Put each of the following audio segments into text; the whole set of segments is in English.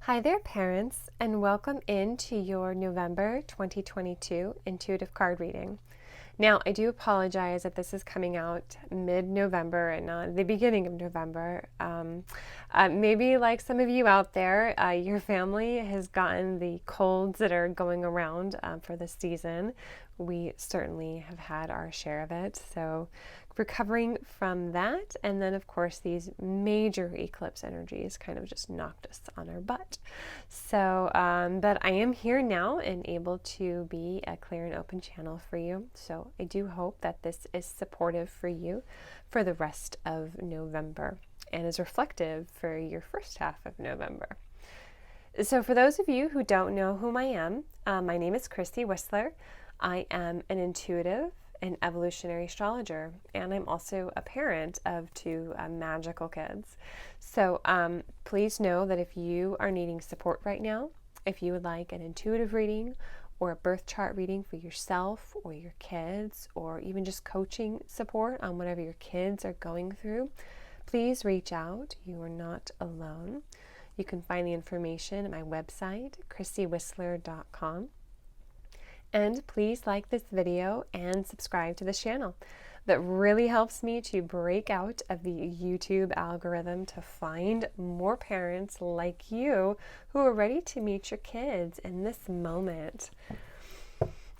Hi there, parents, and welcome into your November 2022 intuitive card reading. Now, I do apologize that this is coming out mid-November and not the beginning of November. Maybe like some of you out there, your family has gotten the colds that are going around for this season. We certainly have had our share of it. So recovering from that, and then of course these major eclipse energies kind of just knocked us on our butt. So but I am here now and able to be a clear and open channel for you. So I do hope that this is supportive for you for the rest of November and is reflective for your first half of November. So for those of you who don't know whom I am, my name is Christy Whistler. I am an intuitive, an evolutionary astrologer, and I'm also a parent of two magical kids. So please know that if you are needing support right now, if you would like an intuitive reading or a birth chart reading for yourself or your kids, or even just coaching support on whatever your kids are going through, please reach out. You are not alone. You can find the information at my website, christywhistler.com. And please like this video and subscribe to the channel. That really helps me to break out of the YouTube algorithm to find more parents like you who are ready to meet your kids in this moment.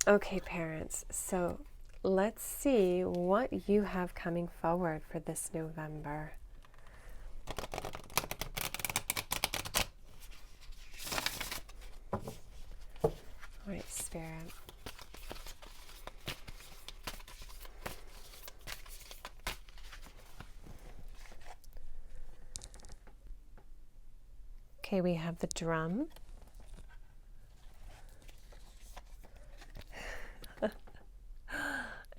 Okay, parents, so let's see what you have coming forward for this November. All right, Spirit. Okay, we have the drum.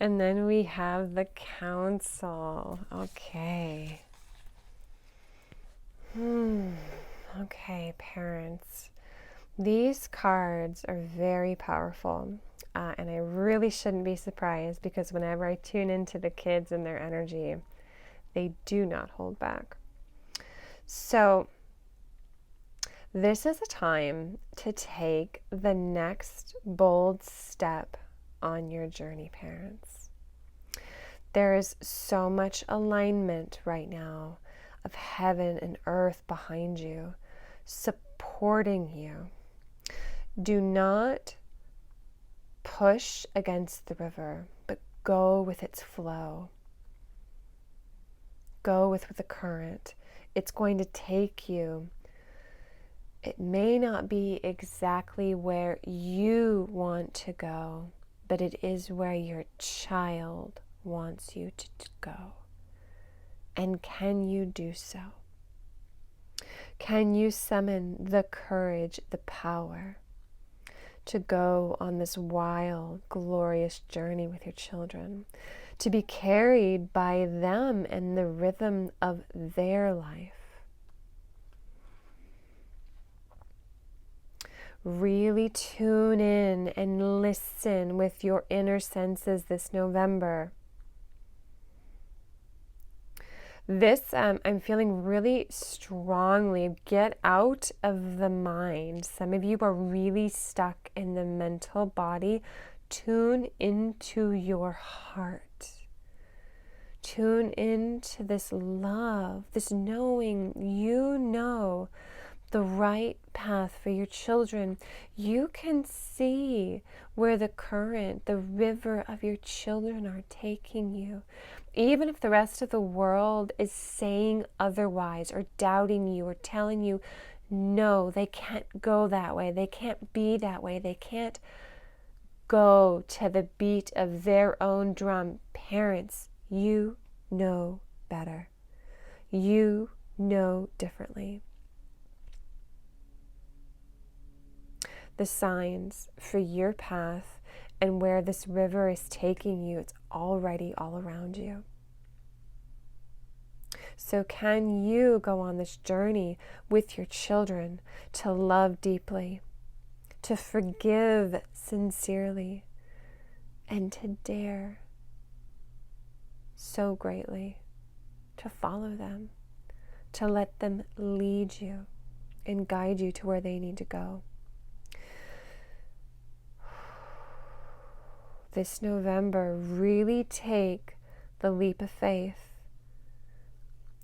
And then we have the council. Okay. Okay, parents. These cards are very powerful. And I really shouldn't be surprised because whenever I tune into the kids and their energy, they do not hold back. So this is a time to take the next bold step on your journey, parents. There is so much alignment right now of heaven and earth behind you, supporting you. Do not push against the river, but go with its flow. Go with the current. It's going to take you. It may not be exactly where you want to go, but it is where your child wants you to go. And can you do so? Can you summon the courage, the power to go on this wild, glorious journey with your children, to be carried by them and the rhythm of their life? Really tune in and listen with your inner senses this November. This, I'm feeling really strongly, get out of the mind. Some of you are really stuck in the mental body. Tune into your heart. Tune into this love, this knowing you know the right path for your children. You can see where the current, the river of your children are taking you. Even if the rest of the world is saying otherwise or doubting you or telling you, no, they can't go that way, they can't be that way, they can't go to the beat of their own drum. Parents, you know better. You know differently. The signs for your path and where this river is taking you, it's already all around you. So can you go on this journey with your children to love deeply, to forgive sincerely, and to dare so greatly to follow them, to let them lead you and guide you to where they need to go. This November, really take the leap of faith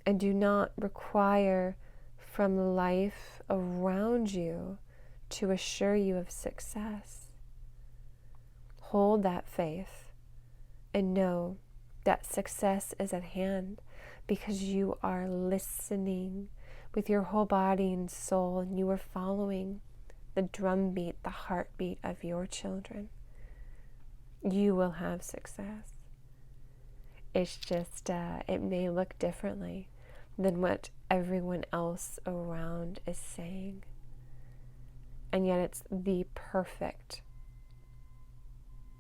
and do not require from life around you to assure you of success. Hold that faith and know that success is at hand because you are listening with your whole body and soul, and you are following the drumbeat, the heartbeat of your children. You will have success. It's just, it may look differently than what everyone else around is saying. And yet it's the perfect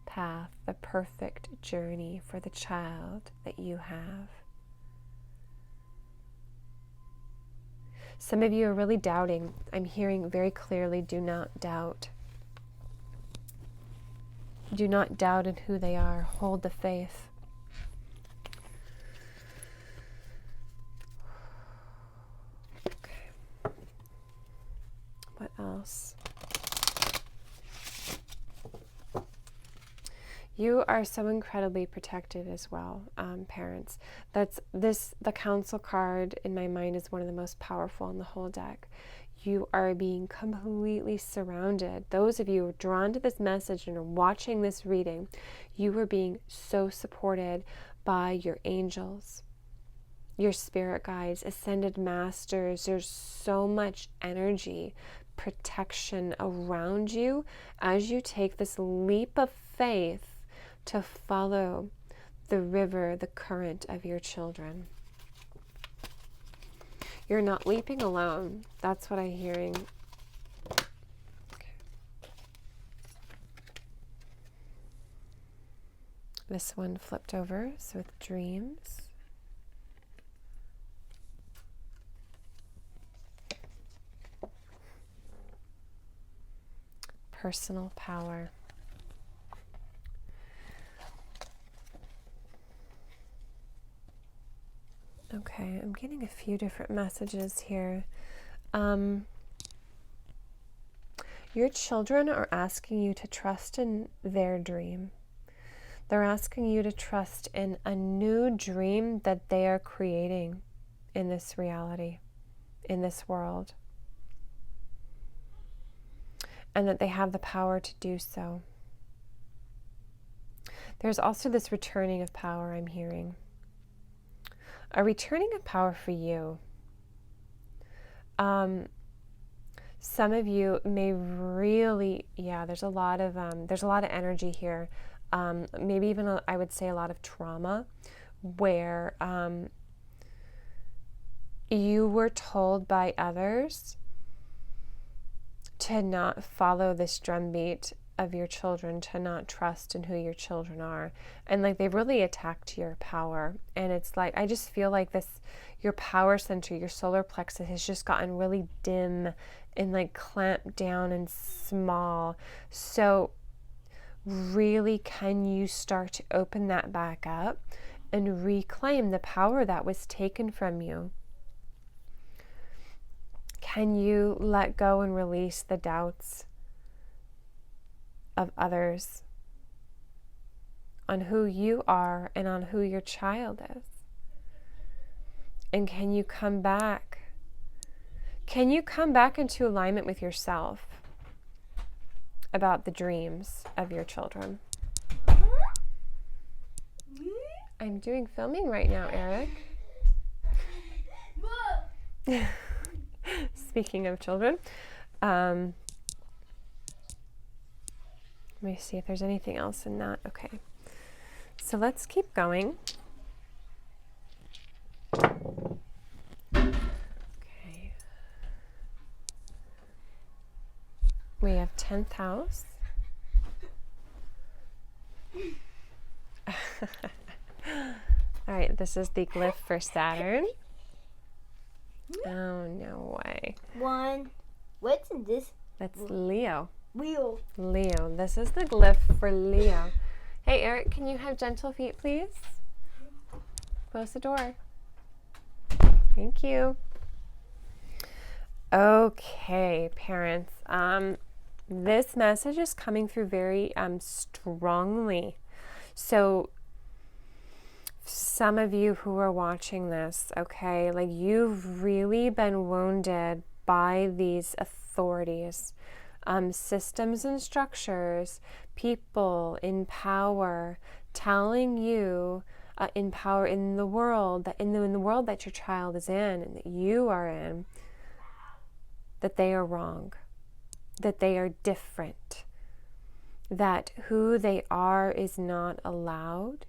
path, the perfect journey for the child that you have. Some of you are really doubting. I'm hearing very clearly, do not doubt. Do not doubt in who they are. Hold the faith. Okay. What else? You are so incredibly protected as well, parents. The council card in my mind is one of the most powerful in the whole deck. You are being completely surrounded. Those of you who are drawn to this message and are watching this reading, you are being so supported by your angels, your spirit guides, ascended masters. There's so much energy, protection around you as you take this leap of faith to follow the river, the current of your children. You're not leaping alone. That's what I'm hearing. Okay. This one flipped over, so with dreams. Personal power. Okay, I'm getting a few different messages here. Your children are asking you to trust in their dream. They're asking you to trust in a new dream that they are creating in this reality, in this world, and that they have the power to do so. There's also this returning of power I'm hearing. A returning of power for you. Some of you may really, there's a lot of energy here. Maybe even I would say a lot of trauma, where you were told by others to not follow this drumbeat of your children, to not trust in who your children are, and like they've really attacked your power. And it's like, I just feel like your power center, your solar plexus has just gotten really dim and like clamped down and small. So really, can you start to open that back up and reclaim the power that was taken from you? Can you let go and release the doubts of others on who you are and on who your child is? And can you come back? Can you come back into alignment with yourself about the dreams of your children? I'm doing filming right now, Eric. Speaking of children, let me see if there's anything else in that. Okay, so let's keep going. Okay, we have 10th house. All right, this is the glyph for Saturn. Oh, no way. What's this? That's Leo. Leo. Leo. This is the glyph for Leo. Hey, Eric, can you have gentle feet, please? Close the door. Thank you. Okay, parents. This message is coming through very strongly. So some of you who are watching this, okay, like you've really been wounded by these authorities, systems and structures, people in power telling you in power in the world that in the world that your child is in and that you are in, that they are wrong, that they are different, that who they are is not allowed,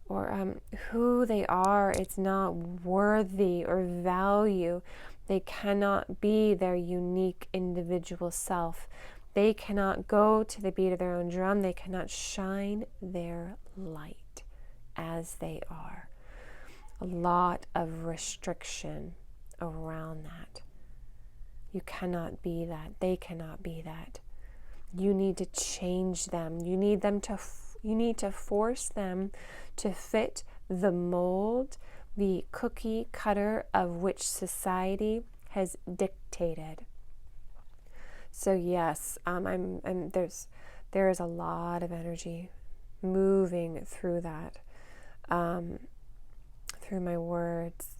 or who they are is not worthy or value. They cannot be their unique individual self. They cannot go to the beat of their own drum. They cannot shine their light as they are. A lot of restriction around that. You cannot be that. They cannot be that. You need to change them. You need to force them to fit the mold, the cookie cutter of which society has dictated. So yes, there is a lot of energy moving through that, through my words.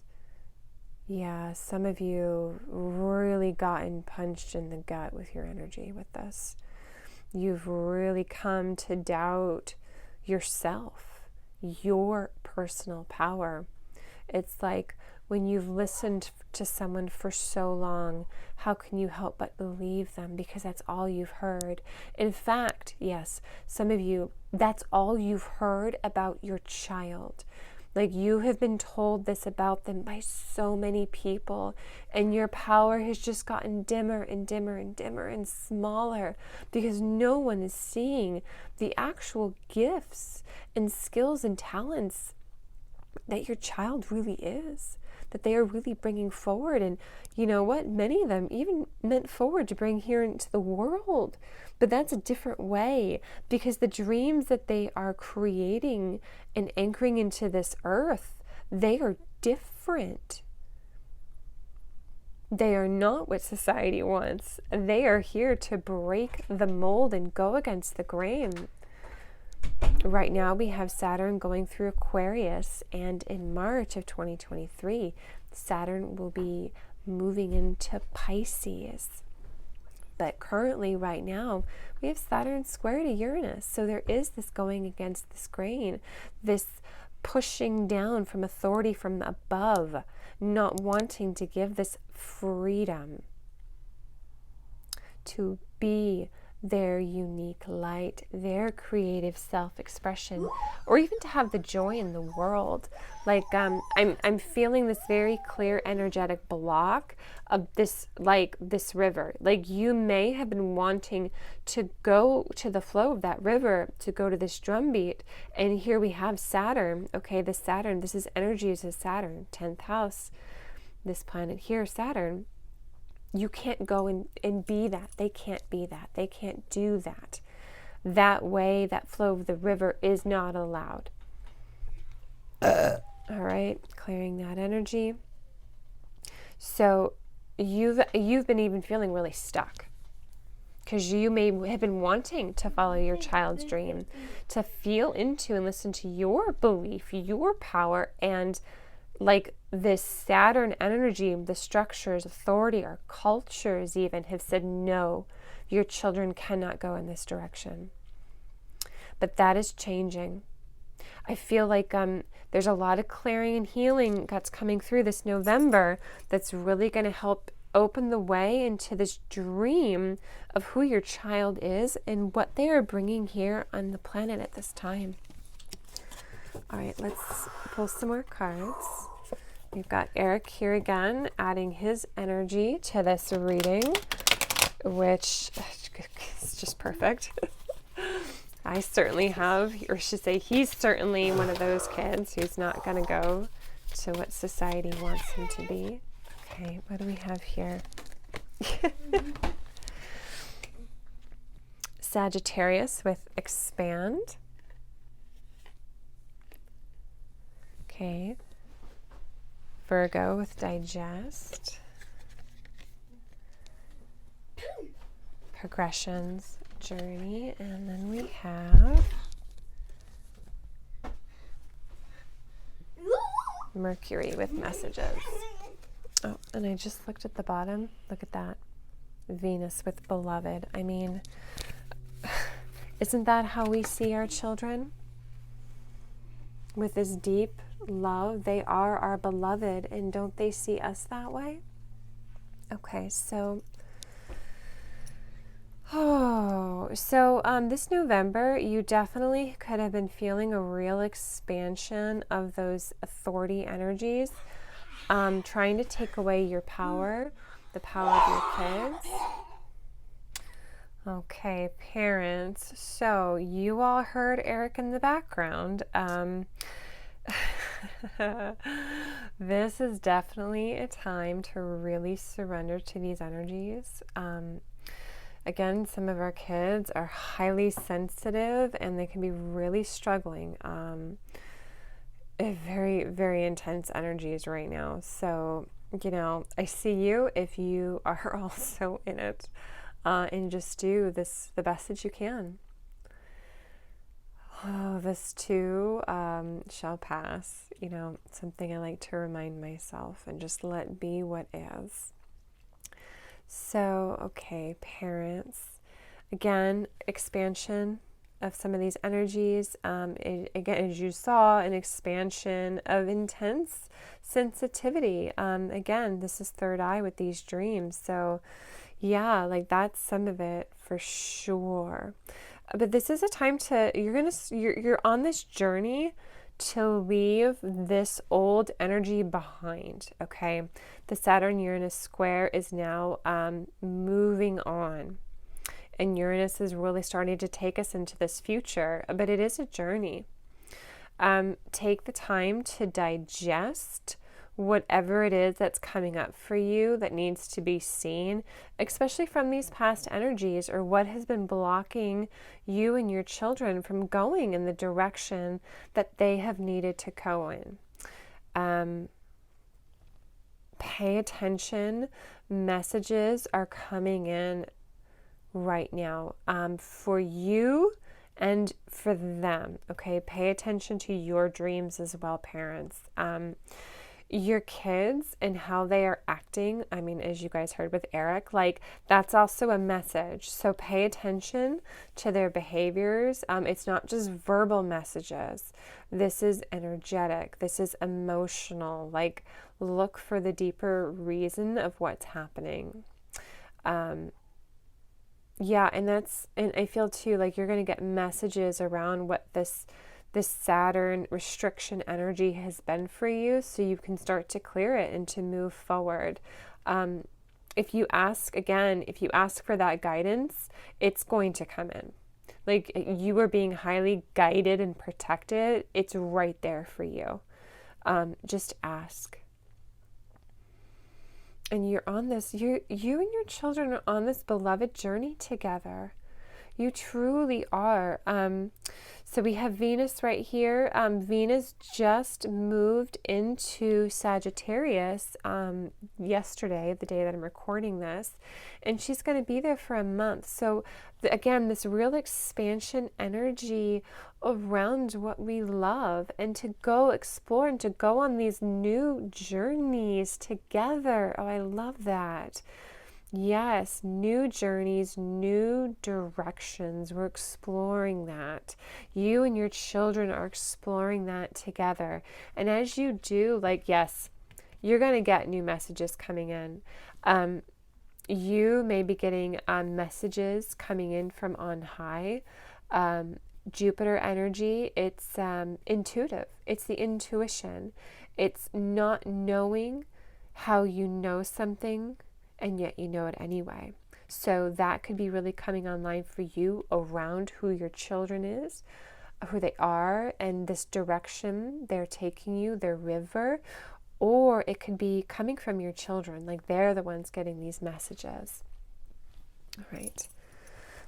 Yeah, some of you really gotten punched in the gut with your energy with this. You've really come to doubt yourself, your personal power. It's like when you've listened to someone for so long, how can you help but believe them? Because that's all you've heard. In fact, yes, some of you, that's all you've heard about your child. Like you have been told this about them by so many people, and your power has just gotten dimmer and dimmer and dimmer and smaller because no one is seeing the actual gifts and skills and talents that your child really is, that they are really bringing forward. And you know what? Many of them even meant forward to bring here into the world. But that's a different way, because the dreams that they are creating and anchoring into this earth, they are different. They are not what society wants. They are here to break the mold and go against the grain. Right now we have Saturn going through Aquarius, and in March of 2023, Saturn will be moving into Pisces. But currently, right now, we have Saturn square to Uranus. So there is this going against this grain, this pushing down from authority from above, not wanting to give this freedom to be their unique light, their creative self-expression, or even to have the joy in the world. Like I'm feeling this very clear energetic block of this, like this river. Like you may have been wanting to go to the flow of that river, to go to this drumbeat, and here we have Saturn. Okay, this Saturn, this is energies of Saturn, 10th house. This planet here, Saturn. You can't go and be that. They can't be that. They can't do that. That way, that flow of the river is not allowed. All right, clearing that energy. So you've been even feeling really stuck, because you may have been wanting to follow your child's dream, to feel into and listen to your belief, your power, and like this Saturn energy, the structures, authority, our cultures even have said, no, your children cannot go in this direction. But that is changing. I feel like there's a lot of clearing and healing that's coming through this November that's really going to help open the way into this dream of who your child is and what they are bringing here on the planet at this time. All right, let's pull some more cards. We've got Eric here again, adding his energy to this reading, which is just perfect. I certainly have, or should say he's certainly one of those kids who's not going to go to what society wants him to be. Okay, what do we have here? Sagittarius with expand. Okay. Virgo with digest. progressions journey, and then we have Mercury with messages. Oh, and I just looked at the bottom. Look at that. Venus with beloved. I mean, isn't that how we see our children? With this deep love, they are our beloved, and don't they see us that way? Okay, so this November, you definitely could have been feeling a real expansion of those authority energies, trying to take away your power, the power of your kids. Okay, parents, so you all heard Eric in the background. This is definitely a time to really surrender to these energies. Again, some of our kids are highly sensitive and they can be really struggling. Very, very intense energies right now. So, I see you if you are also in it, and just do the best that you can. Oh, this too shall pass. Something I like to remind myself, and just let be what is. So, okay, parents, again, expansion of some of these energies. Again, as you saw, an expansion of intense sensitivity. Again, this is third eye with these dreams. So, yeah, like that's some of it for sure. But this is a time you're on this journey to leave this old energy behind, okay? The Saturn-Uranus square is now moving on. And Uranus is really starting to take us into this future, but it is a journey. Take the time to digest whatever it is that's coming up for you that needs to be seen, especially from these past energies, or what has been blocking you and your children from going in the direction that they have needed to go in. Pay attention. Messages are coming in right now for you and for them. Okay, pay attention to your dreams as well, parents. Your kids and how they are acting, I mean, as you guys heard with Eric, like that's also a message. So pay attention to their behaviors. It's not just verbal messages. This is energetic. This is emotional. Like, look for the deeper reason of what's happening. Yeah, and I feel too like you're going to get messages around what this Saturn restriction energy has been for you, so you can start to clear it and to move forward. If you ask for that guidance, it's going to come in. Like, you are being highly guided and protected. It's right there for you. Just ask. And you're on this, you and your children are on this beloved journey together. You truly are. So we have Venus right here. Venus just moved into Sagittarius yesterday, the day that I'm recording this, and she's going to be there for a month. So again, this real expansion energy around what we love, and to go explore and to go on these new journeys together. Oh, I love that. Yes, new journeys, new directions. We're exploring that. You and your children are exploring that together. And as you do, like, yes, you're going to get new messages coming in. You may be getting messages coming in from on high. Jupiter energy, it's intuitive. It's the intuition. It's not knowing how you know something, and yet you know it anyway. So that could be really coming online for you around who your children is, who they are, and this direction they're taking you, their river. Or it could be coming from your children, like they're the ones getting these messages. All right.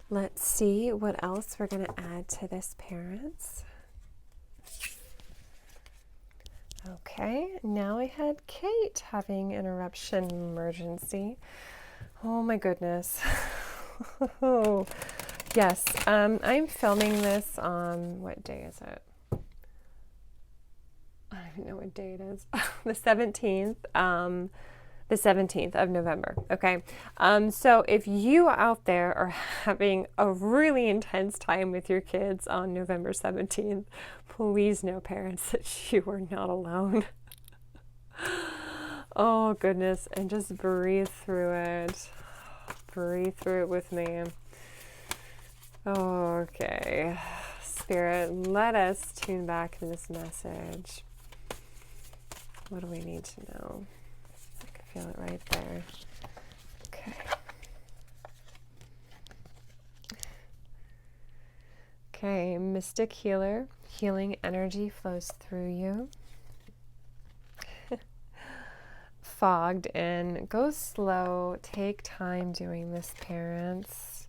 Let's see what else we're going to add to this, parents. Okay, now I had Kate having an eruption emergency. Oh my goodness. Oh, yes. I'm filming this on, what day is it? I don't even know what day it is. The 17th. The 17th of November. Okay. So if you out there are having a really intense time with your kids on November 17th, please know, parents, that you are not alone. Oh, goodness. And just breathe through it. Breathe through it with me. Okay. Spirit, let us tune back to this message. What do we need to know? I can feel it right there. Okay. Okay, mystic healer, healing energy flows through you. Fogged in. Go slow. Take time doing this, parents.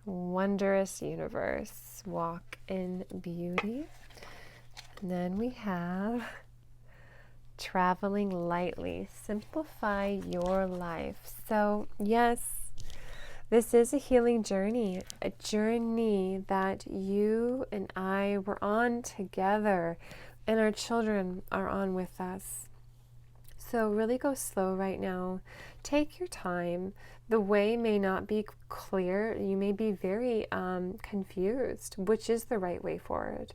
Wondrous universe. Walk in beauty. And then we have traveling lightly. Simplify your life. So, yes, this is a healing journey, a journey that you and I were on together, and our children are on with us. So really go slow right now. Take your time. The way may not be clear. You may be very confused, which is the right way forward.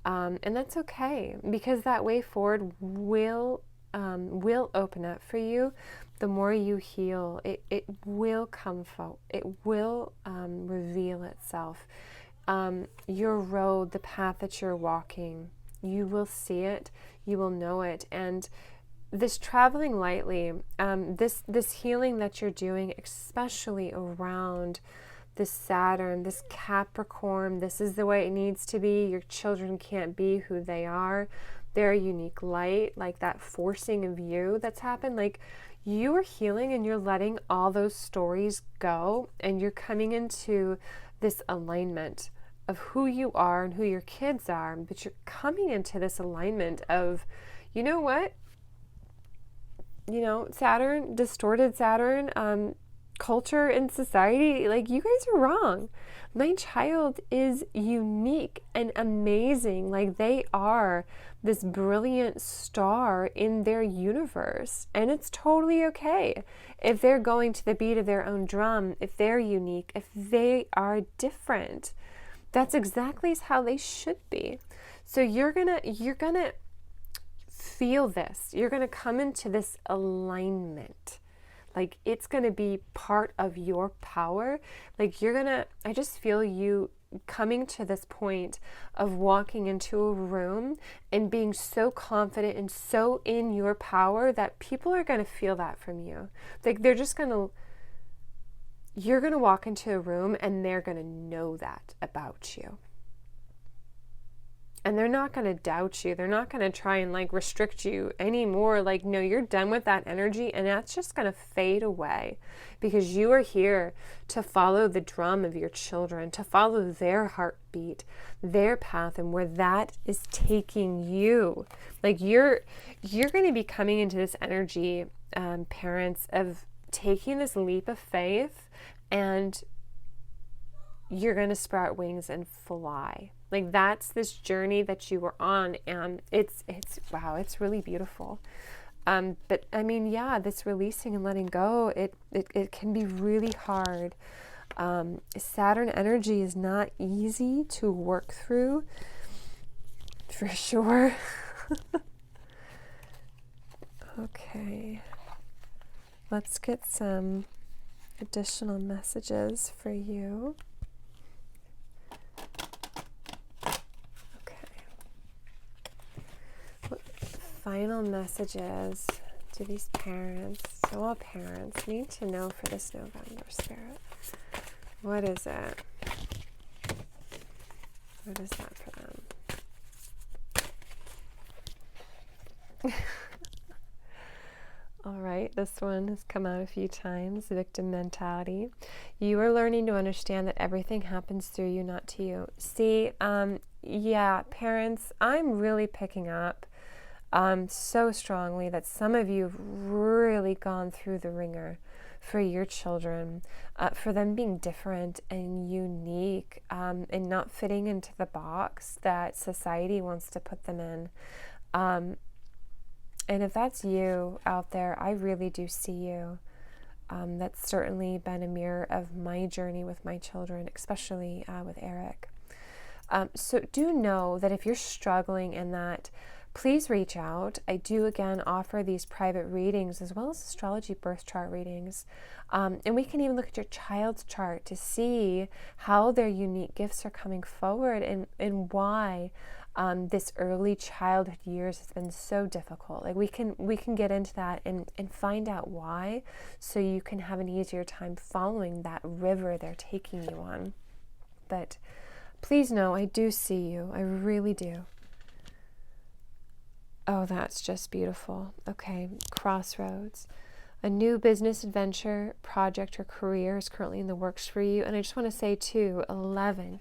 And that's okay, because that way forward will open up for you. The more you heal, it will come forward. It will reveal itself. Your road, the path that you're walking, you will see it, you will know it. And this traveling lightly, this healing that you're doing, especially around this Saturn, this Capricorn, this is the way it needs to be. Your children can't be who they are. They're a unique light, like that forcing of you that's happened. Like, you are healing and you're letting all those stories go, and you're coming into this alignment of who you are and who your kids are, but you're coming into this alignment of, you know what? Saturn, distorted Saturn, culture and society, like, you guys are wrong. My child is unique and amazing. Like, they are this brilliant star in their universe, and it's totally okay if they're going to the beat of their own drum, if they're unique, if they are different. That's exactly how they should be. So you're gonna feel this. You're gonna come into this alignment. Like, it's going to be part of your power. Like, I just feel you coming to this point of walking into a room and being so confident and so in your power that people are going to feel that from you. Like, you're going to walk into a room and they're going to know that about you. And they're not going to doubt you. They're not going to try and restrict you anymore. Like, no, you're done with that energy, and that's just going to fade away, because you are here to follow the drum of your children, to follow their heartbeat, their path, and where that is taking you. Like, you're going to be coming into this energy, parents, of taking this leap of faith, and you're going to sprout wings and fly. Like, that's this journey that you were on, and it's wow, it's really beautiful. But I mean, yeah, this releasing and letting go, it can be really hard. Saturn energy is not easy to work through, for sure. Okay, let's get some additional messages for you. Final messages to these parents. So all parents need to know for this November, Spirit. What is it? What is that for them? All right, this one has come out a few times, victim mentality. You are learning to understand that everything happens through you, not to you. See, yeah, parents, I'm really picking up so strongly that some of you have really gone through the ringer for your children, for them being different and unique, and not fitting into the box that society wants to put them in. And if that's you out there, I really do see you. That's certainly been a mirror of my journey with my children, especially with Eric. So do know that if you're struggling in that, please reach out. I do again offer these private readings as well as astrology birth chart readings. And we can even look at your child's chart to see how their unique gifts are coming forward and why this early childhood years has been so difficult. Like we can get into that and find out why, so you can have an easier time following that river they're taking you on. But please know, I do see you. I really do. Oh, that's just beautiful. Okay, crossroads. A new business adventure, project, or career is currently in the works for you. And I just want to say too, 11.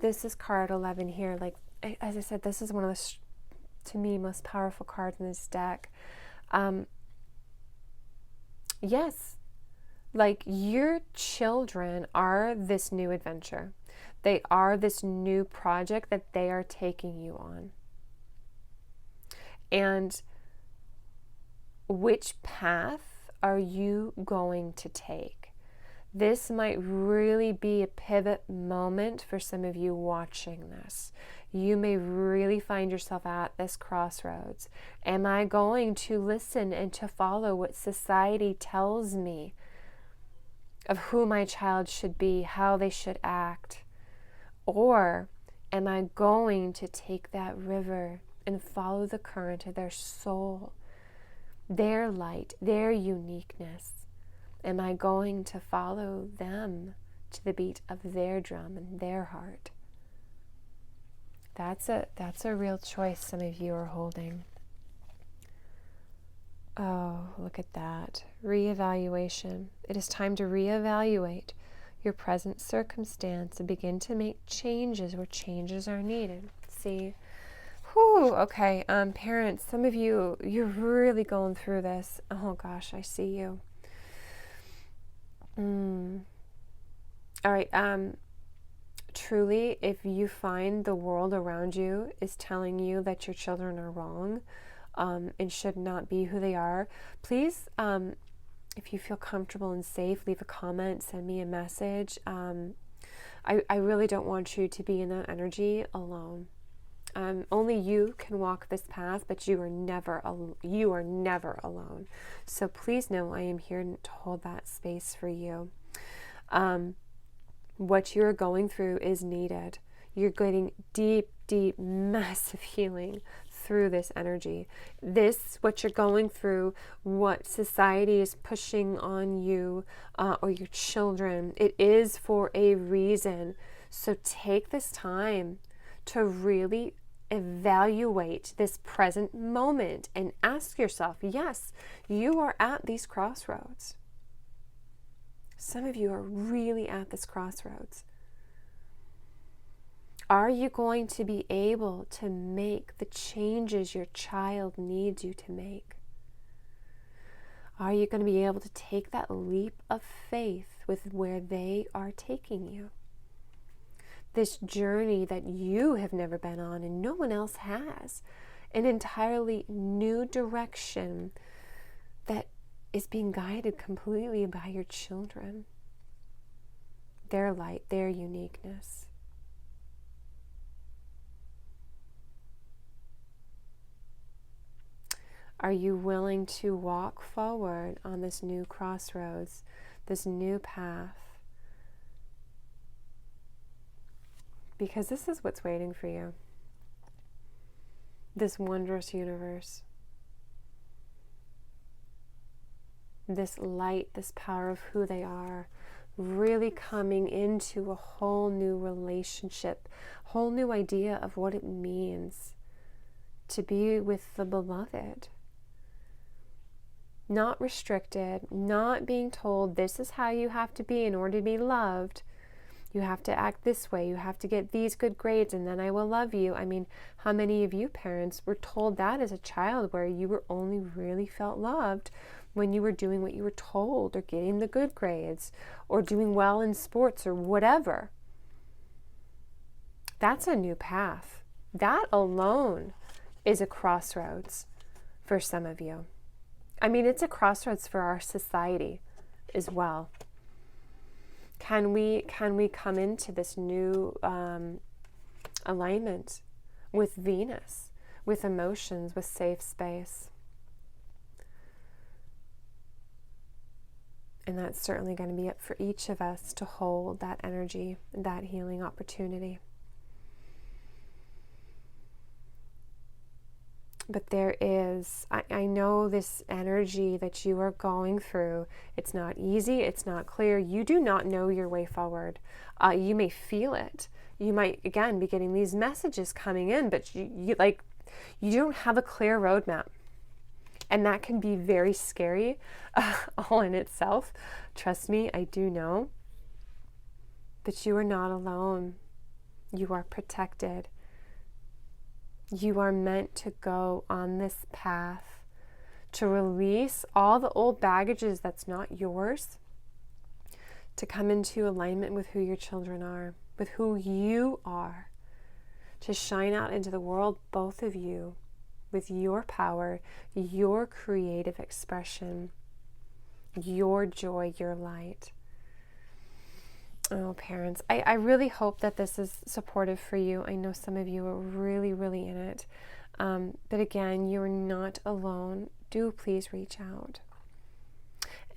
This is card 11 here. Like, as I said, this is one of the, to me, most powerful cards in this deck. Yes, like your children are this new adventure. They are this new project that they are taking you on. And which path are you going to take? This might really be a pivot moment for some of you watching this. You may really find yourself at this crossroads. Am I going to listen and to follow what society tells me of who my child should be, how they should act? Or am I going to take that river and follow the current of their soul, their light, their uniqueness? Am I going to follow them to the beat of their drum and their heart? That's a real choice some of you are holding. Oh, look at that. Reevaluation. It is time to reevaluate your present circumstance and begin to make changes where changes are needed. See? Whew, okay. Parents, some of you, you're really going through this. Oh gosh, I see you. All right. Truly, if you find the world around you is telling you that your children are wrong, and should not be who they are, please, if you feel comfortable and safe, leave a comment, send me a message. I really don't want you to be in that energy alone. Only you can walk this path, but you are never alone. So please know I am here to hold that space for you. What you're going through is needed. You're getting deep, massive healing through this energy. What you're going through, what society is pushing on you or your children, it is for a reason. So take this time to really evaluate this present moment and ask yourself, yes, you are at these crossroads. Some of you are really at this crossroads. Are you going to be able to make the changes your child needs you to make? Are you going to be able to take that leap of faith with where they are taking you? This journey that you have never been on and no one else has. An entirely new direction that is being guided completely by your children. Their light, their uniqueness. Are you willing to walk forward on this new crossroads, this new path? Because this is what's waiting for you. This wondrous universe. This light, this power of who they are, really coming into a whole new relationship, whole new idea of what it means to be with the beloved. Not restricted, not being told this is how you have to be in order to be loved. You have to act this way, you have to get these good grades and then I will love you. I mean, how many of you parents were told that as a child, where you were only really felt loved when you were doing what you were told or getting the good grades or doing well in sports or whatever. That's a new path. That alone is a crossroads for some of you. I mean, it's a crossroads for our society as well. Can we come into this new alignment with Venus, with emotions, with safe space? And that's certainly going to be up for each of us to hold that energy, that healing opportunity. But there is, I know this energy that you are going through, it's not easy, it's not clear. You do not know your way forward. You may feel it. You might, again, be getting these messages coming in, but you don't have a clear roadmap. And that can be very scary all in itself. Trust me, I do know. But you are not alone. You are protected. You are meant to go on this path to release all the old baggages that's not yours, to come into alignment with who your children are, with who you are, to shine out into the world, both of you, with your power, your creative expression, your joy, your light. Oh, parents, I really hope that this is supportive for you. I know some of you are really, really in it. But again, you're not alone. Do please reach out.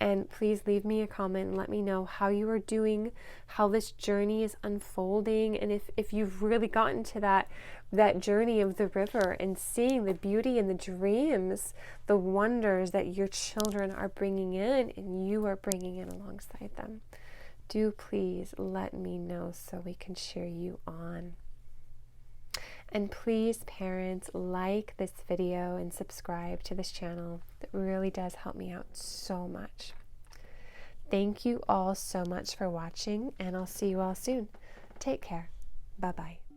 And please leave me a comment and let me know how you are doing, how this journey is unfolding, and if you've really gotten to that journey of the river and seeing the beauty and the dreams, the wonders that your children are bringing in and you are bringing in alongside them. Do please let me know so we can cheer you on. And please, parents, like this video and subscribe to this channel. It really does help me out so much. Thank you all so much for watching, and I'll see you all soon. Take care. Bye-bye.